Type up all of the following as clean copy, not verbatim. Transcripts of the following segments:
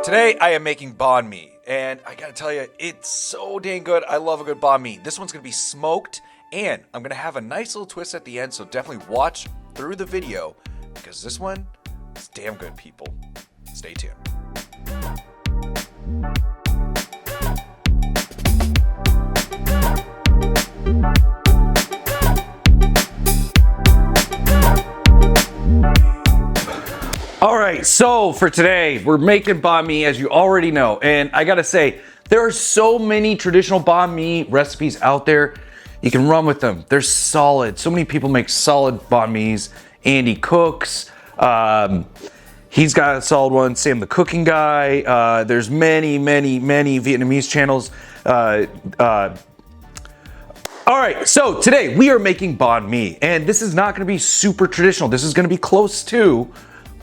Today I am making banh mi, and I gotta tell you, it's so dang good. I love a good banh mi. This one's gonna be smoked, and I'm gonna have a nice little twist at the end, so definitely watch through the video, because this one is damn good, people. Stay tuned. All right, so for today, we're making banh mi, as you already know. And I gotta say, there are so many traditional banh mi recipes out there. You can run with them. They're solid. So many people make solid banh mi's. Andy cooks. He's got a solid one. Sam the cooking guy. There's many Vietnamese channels. All right, so today we are making banh mi. And this is not gonna be super traditional. This is gonna be close to,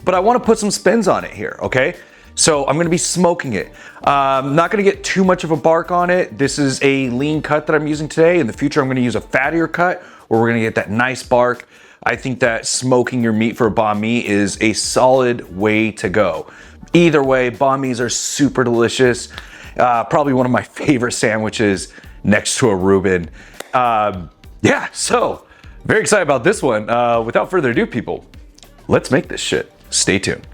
but I want to put some spins on it here, okay? So I'm going to be smoking it. Not going to get too much of a bark on it. This is a lean cut that I'm using today. In the future, I'm going to use a fattier cut where we're going to get that nice bark. I think that smoking your meat for a banh mi is a solid way to go. Either way, banh mi's are super delicious. Probably one of my favorite sandwiches next to a Reuben. Yeah, so very excited about this one. Without further ado, people, let's make this shit. Stay tuned.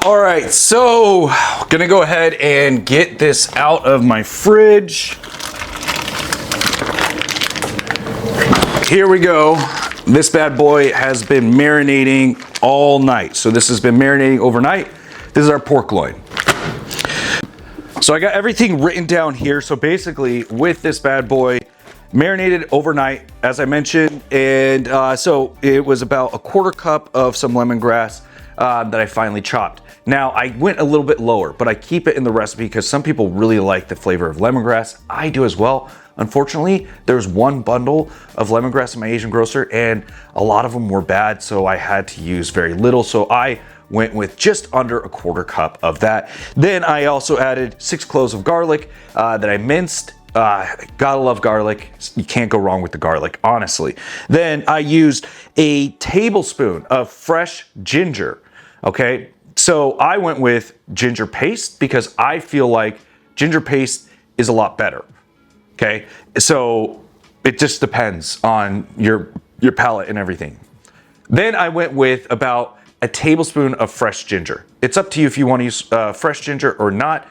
All right, so gonna go ahead and get this out of my fridge. Here we go. This bad boy has been marinating all night. So this has been marinating overnight. This is our pork loin. So I got everything written down here. So basically with this bad boy, marinated overnight, as I mentioned, and so it was about a quarter cup of some lemongrass that I finally chopped. Now, I went a little bit lower, but I keep it in the recipe because some people really like the flavor of lemongrass. I do as well. Unfortunately, there's one bundle of lemongrass in my Asian grocer, and a lot of them were bad, so I had to use very little. So I went with just under a quarter cup of that. Then I also added 6 cloves of garlic that I minced. Gotta love garlic. You can't go wrong with the garlic, honestly. Then I used a tablespoon of fresh ginger, okay? So I went with ginger paste because I feel like ginger paste is a lot better, okay? So it just depends on your palate and everything. Then I went with about a tablespoon of fresh ginger. It's up to you if you want to use fresh ginger or not.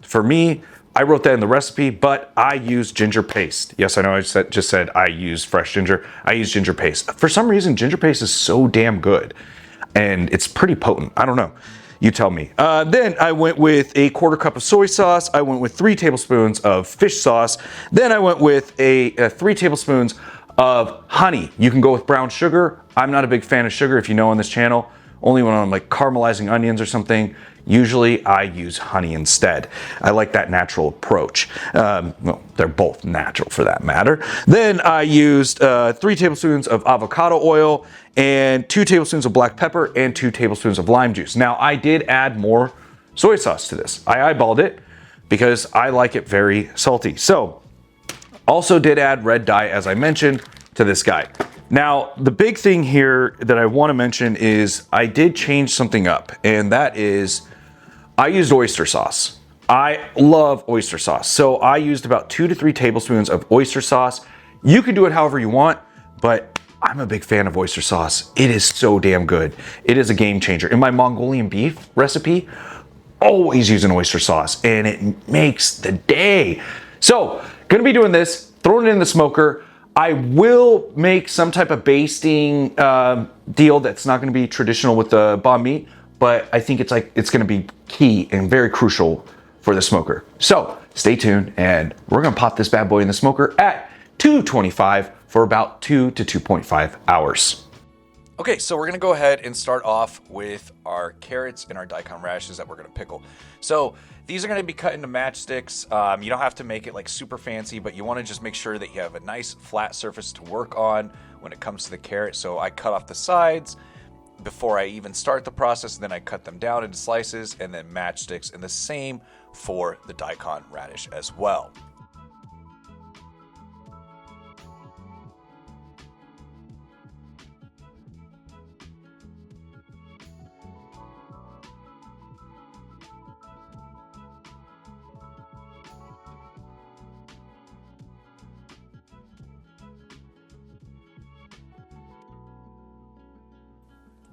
For me, I wrote that in the recipe, but I use ginger paste. Yes, I know I just said I use fresh ginger. I use ginger paste. For some reason, ginger paste is so damn good, and it's pretty potent. I don't know. You tell me. Then I went with a quarter cup of soy sauce. I went with 3 tablespoons of fish sauce. Then I went with 3 tablespoons of honey. You can go with brown sugar. I'm not a big fan of sugar, if you know, on this channel. Only when I'm like caramelizing onions or something. Usually I use honey instead. I like that natural approach. Well, they're both natural for that matter. Then I used 3 tablespoons of avocado oil and 2 tablespoons of black pepper and 2 tablespoons of lime juice. Now I did add more soy sauce to this. I eyeballed it because I like it very salty. So also did add red dye, as I mentioned, to this guy. Now, the big thing here that I want to mention is I did change something up, and that is I used oyster sauce. I love oyster sauce. So I used about 2 to 3 tablespoons of oyster sauce. You can do it however you want, but I'm a big fan of oyster sauce. It is so damn good. It is a game changer. In my Mongolian beef recipe, always use an oyster sauce, and it makes the day. So, gonna be doing this, throwing it in the smoker. I will make some type of basting deal that's not gonna be traditional with the banh mi, but I think it's gonna be key and very crucial for the smoker. So stay tuned, and we're gonna pop this bad boy in the smoker at 225 for about 2 to 2.5 hours. Okay, so we're gonna go ahead and start off with our carrots and our daikon radishes that we're gonna pickle. So these are gonna be cut into matchsticks. You don't have to make it like super fancy, but you wanna just make sure that you have a nice flat surface to work on when it comes to the carrot. So I cut off the sides before I even start the process, and then I cut them down into slices and then matchsticks, and the same for the daikon radish as well.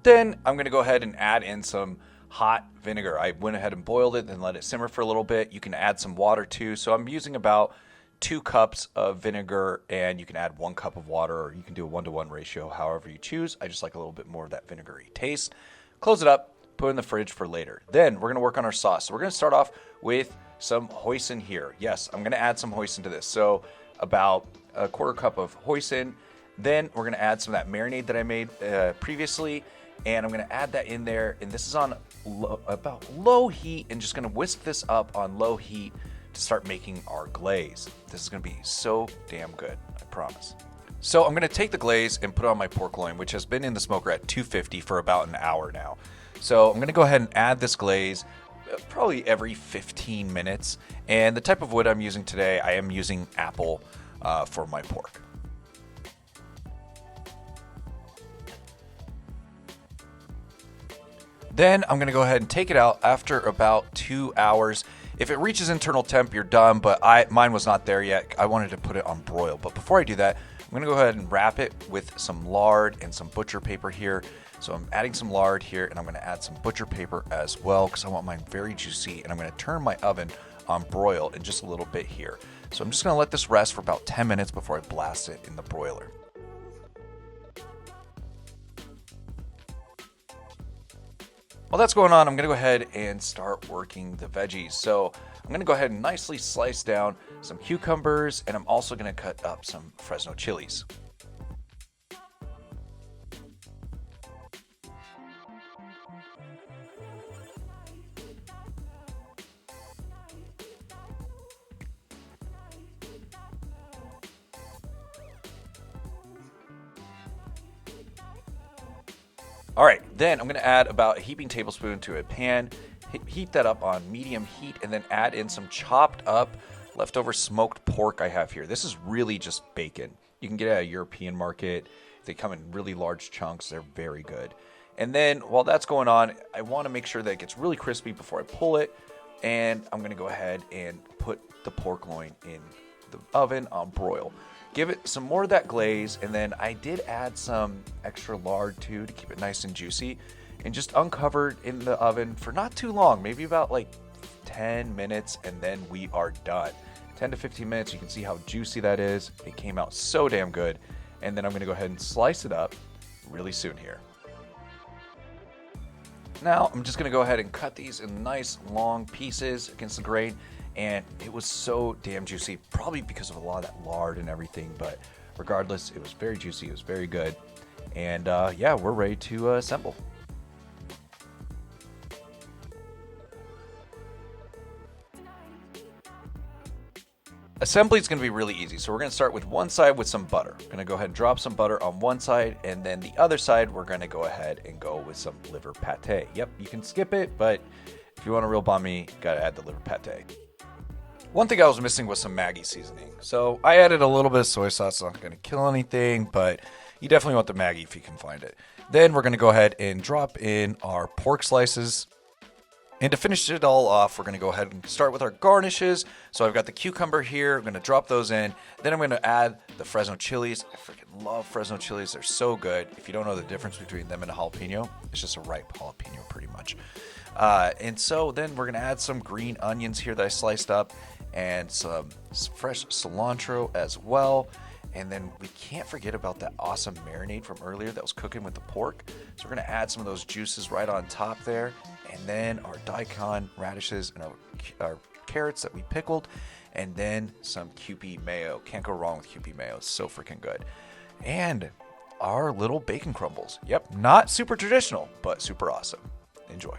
Then I'm gonna go ahead and add in some hot vinegar. I went ahead and boiled it, then let it simmer for a little bit. You can add some water too. So I'm using about 2 cups of vinegar, and you can add 1 cup of water, or you can do a 1-to-1 ratio, however you choose. I just like a little bit more of that vinegary taste. Close it up, put it in the fridge for later. Then we're gonna work on our sauce. So we're gonna start off with some hoisin here. Yes, I'm gonna add some hoisin to this. So about a 1/4 cup of hoisin. Then we're gonna add some of that marinade that I made previously, and I'm gonna add that in there. And this is on about low heat, and just gonna whisk this up on low heat to start making our glaze. This is gonna be so damn good, I promise. So I'm gonna take the glaze and put it on my pork loin, which has been in the smoker at 250 for about an hour now. So I'm gonna go ahead and add this glaze probably every 15 minutes. And the type of wood I'm using today, I am using apple for my pork. Then I'm gonna go ahead and take it out after about 2 hours. If it reaches internal temp, you're done, but mine was not there yet. I wanted to put it on broil. But before I do that, I'm gonna go ahead and wrap it with some lard and some butcher paper here. So I'm adding some lard here, and I'm gonna add some butcher paper as well, because I want mine very juicy, and I'm gonna turn my oven on broil in just a little bit here. So I'm just gonna let this rest for about 10 minutes before I blast it in the broiler. While that's going on, I'm gonna go ahead and start working the veggies. So I'm gonna go ahead and nicely slice down some cucumbers, and I'm also gonna cut up some Fresno chilies. All right, then I'm gonna add about a heaping tablespoon to a pan, heat that up on medium heat, and then add in some chopped up leftover smoked pork I have here. This is really just bacon. You can get it at a European market. They come in really large chunks. They're very good. And then while that's going on, I wanna make sure that it gets really crispy before I pull it. And I'm gonna go ahead and put the pork loin in the oven on broil. Give it some more of that glaze, and then I did add some extra lard too to keep it nice and juicy, and just uncovered in the oven for not too long, maybe about like 10 minutes, and then we are done. 10 to 15 minutes, you can see how juicy that is. It came out so damn good. And then I'm gonna go ahead and slice it up really soon here. Now I'm just gonna go ahead and cut these in nice long pieces against the grain. And it was so damn juicy, probably because of a lot of that lard and everything, but regardless, it was very juicy, it was very good. And yeah, we're ready to assemble. Assembly is going to be really easy. So we're going to start with one side with some butter. I'm going to go ahead and drop some butter on one side, and then the other side, we're going to go ahead and go with some liver pâté. Yep, you can skip it, but if you want a real banh mi, got to add the liver pâté. One thing I was missing was some Maggi seasoning. So I added a little bit of soy sauce. It's not going to kill anything, but you definitely want the Maggi if you can find it. Then we're going to go ahead and drop in our pork slices. And to finish it all off, we're going to go ahead and start with our garnishes. So I've got the cucumber here. I'm going to drop those in. Then I'm going to add the Fresno chilies. I freaking love Fresno chilies. They're so good. If you don't know the difference between them and a jalapeno, it's just a ripe jalapeno pretty much. And so then we're going to add some green onions here that I sliced up, and some fresh cilantro as well. And then we can't forget about that awesome marinade from earlier that was cooking with the pork. So we're gonna add some of those juices right on top there. And then our daikon radishes and our carrots that we pickled. And then some Kewpie mayo. Can't go wrong with Kewpie mayo. It's so freaking good. And our little bacon crumbles. Yep, not super traditional, but super awesome. Enjoy.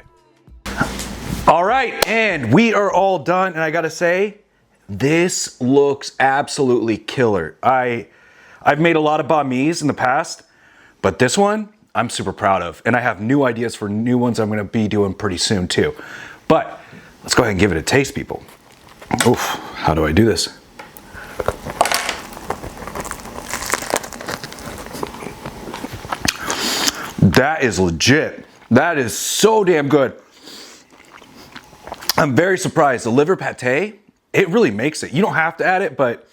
All right, and we are all done. And I gotta say, this looks absolutely killer. I've made a lot of banh mi's in the past, but this one I'm super proud of. And I have new ideas for new ones I'm gonna be doing pretty soon too. But let's go ahead and give it a taste, people. Oof, how do I do this? That is legit. That is so damn good. I'm very surprised. The liver pâté, it really makes it. You don't have to add it, but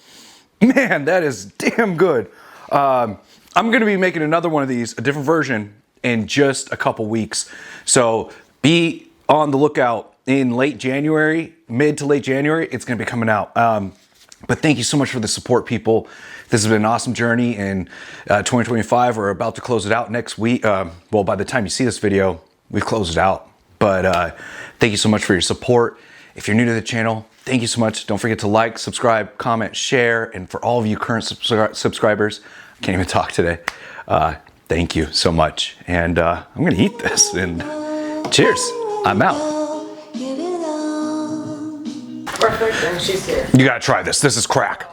man, that is damn good. I'm gonna be making another one of these, a different version, in just a couple weeks. So be on the lookout in late January, mid to late January, it's gonna be coming out. But thank you so much for the support, people. This has been an awesome journey in 2025. We're about to close it out next week. Well, by the time you see this video, we've closed it out. But thank you so much for your support. If you're new to the channel, thank you so much. Don't forget to like, subscribe, comment, share. And for all of you current subscribers, I can't even talk today. Thank you so much. And I'm gonna eat this, and cheers. I'm out. Perfect, and she's here. You gotta try this. This is crack.